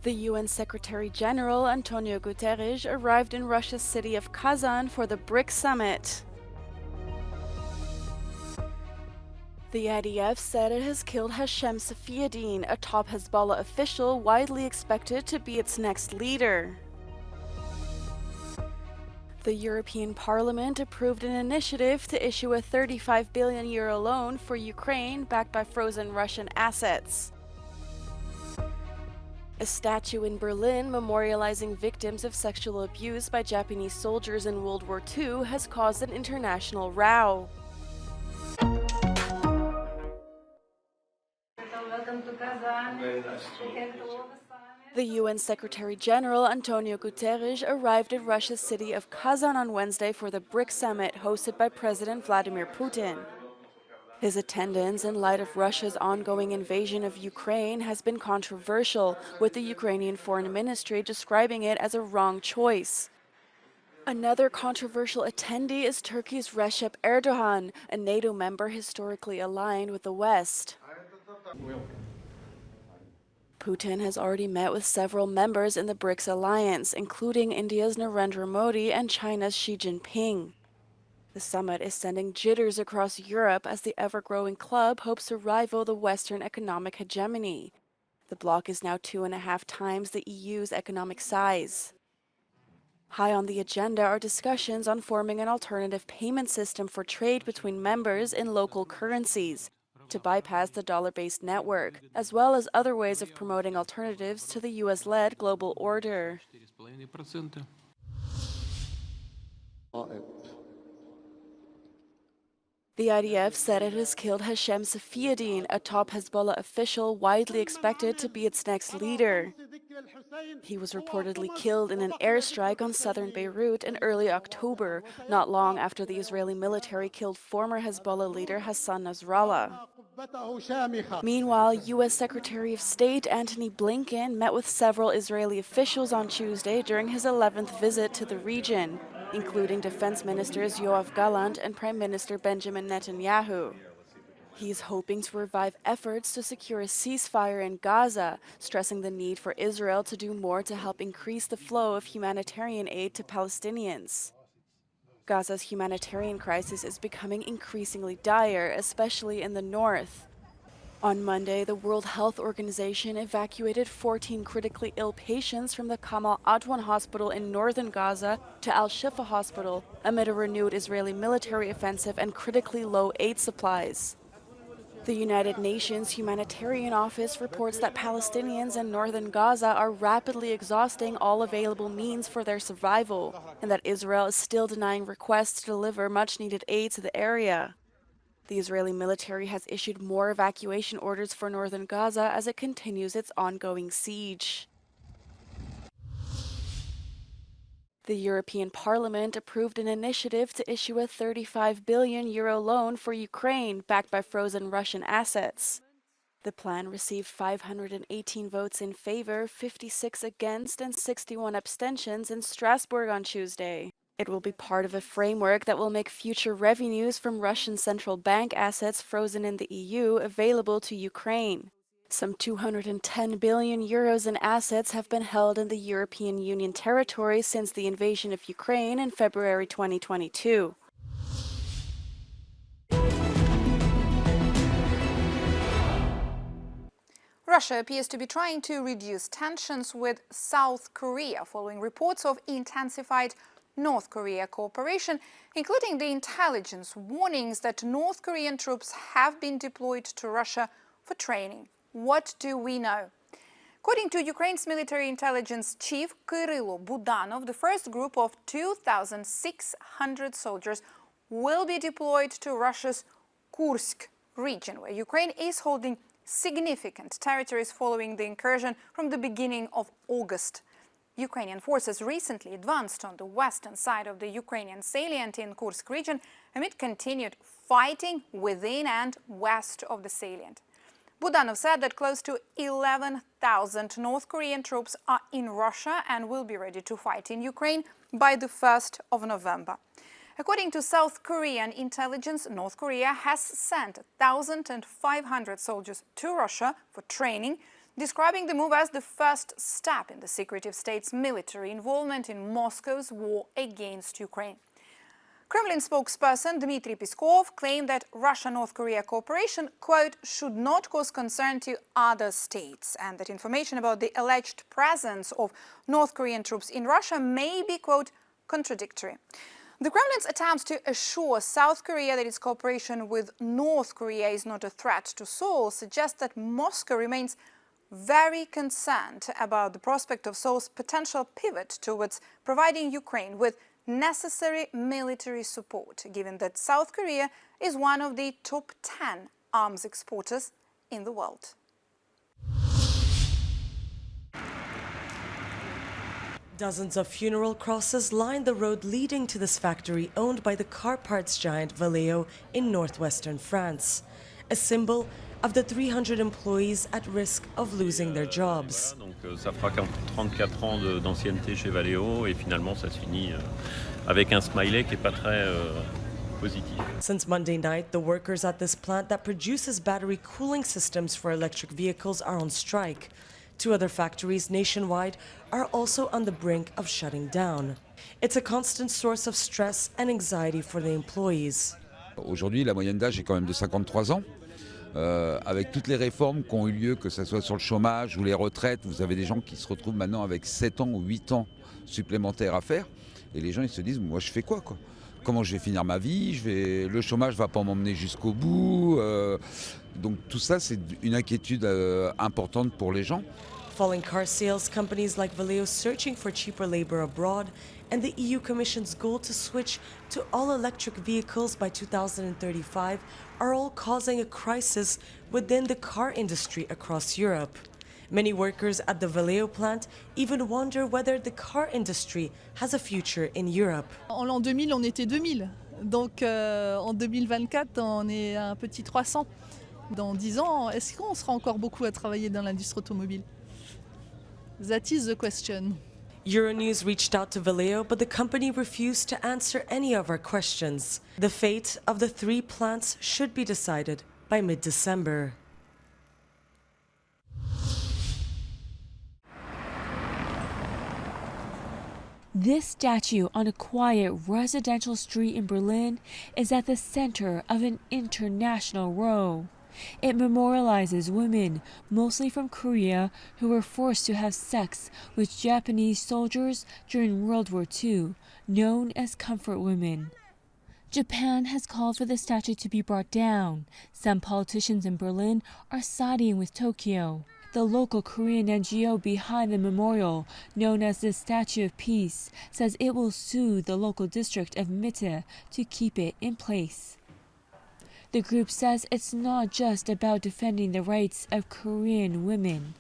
The UN Secretary-General Antonio Guterres arrived in Russia's city of Kazan for the Brics summit. The IDF said it has killed Hashem Safiuddin, a top Hezbollah official widely expected to be its next leader. The European Parliament approved an initiative to issue a €35 billion loan for Ukraine backed by frozen Russian assets. A statue in Berlin memorializing victims of sexual abuse by Japanese soldiers in World War II has caused an international row. Welcome to Kazan. Very nice to meet you. The UN Secretary-General Antonio Guterres arrived at Russia's city of Kazan on Wednesday for the Brics summit hosted by President Vladimir Putin. His attendance in light of Russia's ongoing invasion of Ukraine has been controversial, with the Ukrainian Foreign Ministry describing it as a wrong choice. Another controversial attendee is Turkey's Recep Erdogan, a NATO member historically aligned with the West. Putin has already met with several members in the BRICS alliance, including India's Narendra Modi and China's Xi Jinping. The summit is sending jitters across Europe as the ever-growing club hopes to rival the Western economic hegemony. The bloc is now 2.5 times the EU's economic size. High on the agenda are discussions on forming an alternative payment system for trade between members in local currencies to bypass the dollar-based network, as well as other ways of promoting alternatives to the US-led global order. The IDF said it has killed Hashem Safiuddin, a top Hezbollah official widely expected to be its next leader. He was reportedly killed in an airstrike on southern Beirut in early October, not long after the Israeli military killed former Hezbollah leader Hassan Nasrallah. Meanwhile, U.S. Secretary of State Antony Blinken met with several Israeli officials on Tuesday during his 11th visit to the region, including Defense Ministers Yoav Gallant and Prime Minister Benjamin Netanyahu. He is hoping to revive efforts to secure a ceasefire in Gaza, stressing the need for Israel to do more to help increase the flow of humanitarian aid to Palestinians. Gaza's humanitarian crisis is becoming increasingly dire, especially in the north. On Monday, the World Health Organization evacuated 14 critically ill patients from the Kamal Adwan hospital in northern Gaza to Al-Shifa hospital amid a renewed Israeli military offensive and critically low aid supplies. The United Nations Humanitarian Office reports that Palestinians in northern Gaza are rapidly exhausting all available means for their survival, and that Israel is still denying requests to deliver much-needed aid to the area. The Israeli military has issued more evacuation orders for northern Gaza as it continues its ongoing siege. The European Parliament approved an initiative to issue a €35 billion loan for Ukraine backed by frozen Russian assets. The plan received 518 votes in favor, 56 against, and 61 abstentions in Strasbourg on Tuesday. It will be part of a framework that will make future revenues from Russian central bank assets frozen in the EU available to Ukraine. Some €210 billion in assets have been held in the European Union territory since the invasion of Ukraine in February 2022. Russia appears to be trying to reduce tensions with South Korea following reports of intensified North Korea cooperation, including the intelligence warnings that North Korean troops have been deployed to Russia for training. What do we know? According to Ukraine's military intelligence chief Kyrylo Budanov, the first group of 2,600 soldiers will be deployed to Russia's Kursk region, where Ukraine is holding significant territories following the incursion from the beginning of August. Ukrainian forces recently advanced on the western side of the Ukrainian salient in Kursk region amid continued fighting within and west of the salient. Budanov said that close to 11,000 North Korean troops are in Russia and will be ready to fight in Ukraine by the 1st of November. According to South Korean intelligence, North Korea has sent 1,500 soldiers to Russia for training. describing the move as the first step in the secretive state's military involvement in Moscow's war against Ukraine. Kremlin spokesperson Dmitry Peskov claimed that Russia-North Korea cooperation, quote, should not cause concern to other states, and that information about the alleged presence of North Korean troops in Russia may be, quote, contradictory. The Kremlin's attempts to assure South Korea that its cooperation with North Korea is not a threat to Seoul suggest that Moscow remains very concerned about the prospect of Seoul's potential pivot towards providing Ukraine with necessary military support, given that South Korea is one of the top 10 arms exporters in the world. Dozens of funeral crosses line the road leading to this factory owned by the car parts giant Valeo in northwestern France, a symbol of the 300 employees at risk of losing their jobs. Donc ça fera 34 ans d'ancienneté chez Valeo et finalement ça se finit avec un smiley qui est pas très positif. Since Monday night, the workers at this plant that produces battery cooling systems for electric vehicles are on strike. 2 other factories nationwide are also on the brink of shutting down. It's a constant source of stress and anxiety for the employees. Aujourd'hui, la moyenne d'âge est quand même de 53 ans. Avec toutes les réformes qui ont eu lieu, que ce soit sur le chômage ou les retraites, vous avez des gens qui se retrouvent maintenant avec 7 ans ou 8 ans supplémentaires à faire. Et les gens, ils se disent, moi je fais quoi? Comment je vais finir ma vie? Le chômage ne va pas m'emmener jusqu'au bout. Donc tout ça, c'est une inquiétude importante pour les gens. Falling car sales, companies like Valeo searching for cheaper labor abroad, and the EU Commission's goal to switch to all-electric vehicles by 2035 are all causing a crisis within the car industry across Europe. Many workers at the Valeo plant even wonder whether the car industry has a future in Europe. En l'an 2000, on était 2000. Donc en 2024, on est un petit 300. Dans 10 ans, est-ce qu'on sera encore beaucoup à travailler dans l'industrie automobile? That is the question. Euronews reached out to Valeo, but the company refused to answer any of our questions. The fate of the 3 plants should be decided by mid-December. This statue on a quiet residential street in Berlin is at the center of an international row. It memorializes women, mostly from Korea, who were forced to have sex with Japanese soldiers during World War II, known as comfort women. Japan has called for the statue to be brought down. Some politicians in Berlin are siding with Tokyo. The local Korean NGO behind the memorial, known as the Statue of Peace, says it will sue the local district of Midday to keep it in place. The group says it's not just about defending the rights of Korean women.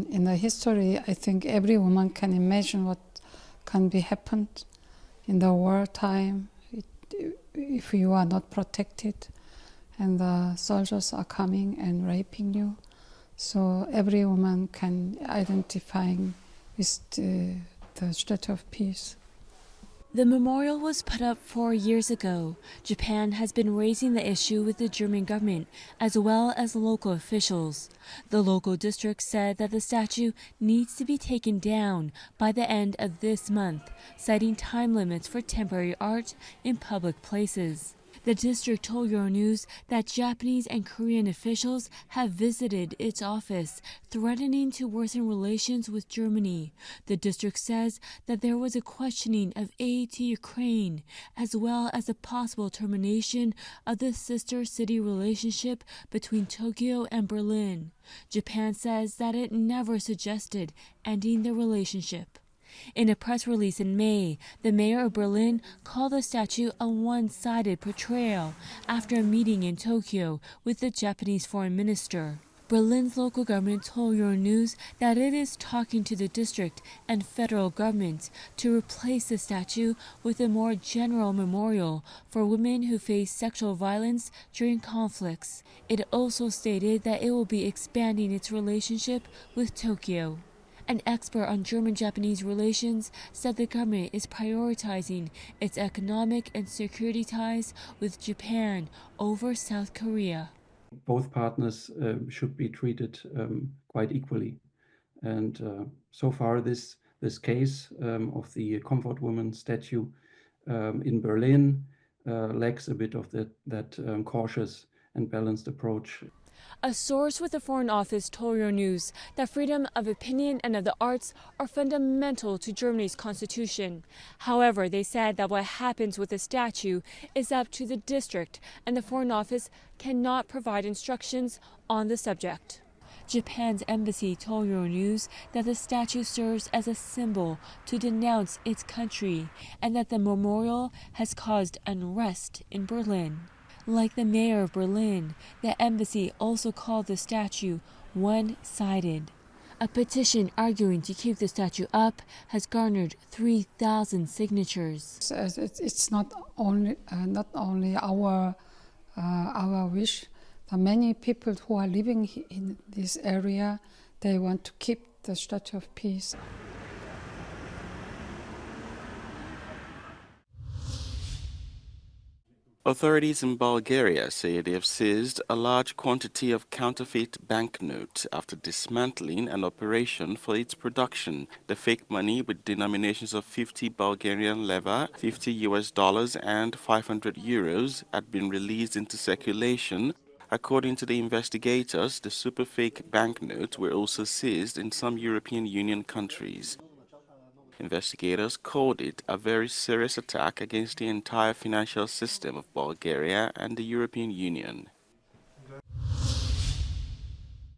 In the history, I think every woman can imagine what can be happened in the wartime if you are not protected and the soldiers are coming and raping you. So every woman can identify with the Statue of Peace. The memorial was put up 4 years ago. Japan has been raising the issue with the German government as well as local officials. The local district said that the statue needs to be taken down by the end of this month, citing time limits for temporary art in public places. The district told Euronews that Japanese and Korean officials have visited its office, threatening to worsen relations with Germany. The district says that there was a questioning of aid to Ukraine, as well as a possible termination of the sister city relationship between Tokyo and Berlin. Japan says that it never suggested ending the relationship. In a press release in May, the mayor of Berlin called the statue a one-sided portrayal after a meeting in Tokyo with the Japanese foreign minister. Berlin's local government told Euronews that it is talking to the district and federal government to replace the statue with a more general memorial for women who face sexual violence during conflicts. It also stated that it will be expanding its relationship with Tokyo. An expert on German-Japanese relations said the government is prioritizing its economic and security ties with Japan over South Korea. Both partners should be treated quite equally. And so far, this case of the Comfort Woman statue in Berlin lacks a bit of that cautious and balanced approach. A source with the Foreign Office told Euronews that freedom of opinion and of the arts are fundamental to Germany's constitution. However, they said that what happens with the statue is up to the district, and the Foreign Office cannot provide instructions on the subject. Japan's embassy told Euronews that the statue serves as a symbol to denounce its country and that the memorial has caused unrest in Berlin. Like the mayor of Berlin, the embassy also called the statue one-sided. A petition arguing to keep the statue up has garnered 3,000 signatures. It's not only our wish. There are many people who are living in this area. They want to keep the Statue of Peace. Authorities in Bulgaria say they have seized a large quantity of counterfeit banknotes after dismantling an operation for its production. The fake money with denominations of 50 Bulgarian leva, $50 and 500 euros had been released into circulation. According to the investigators, the super fake banknotes were also seized in some European Union countries. Investigators called it a very serious attack against the entire financial system of Bulgaria and the European Union.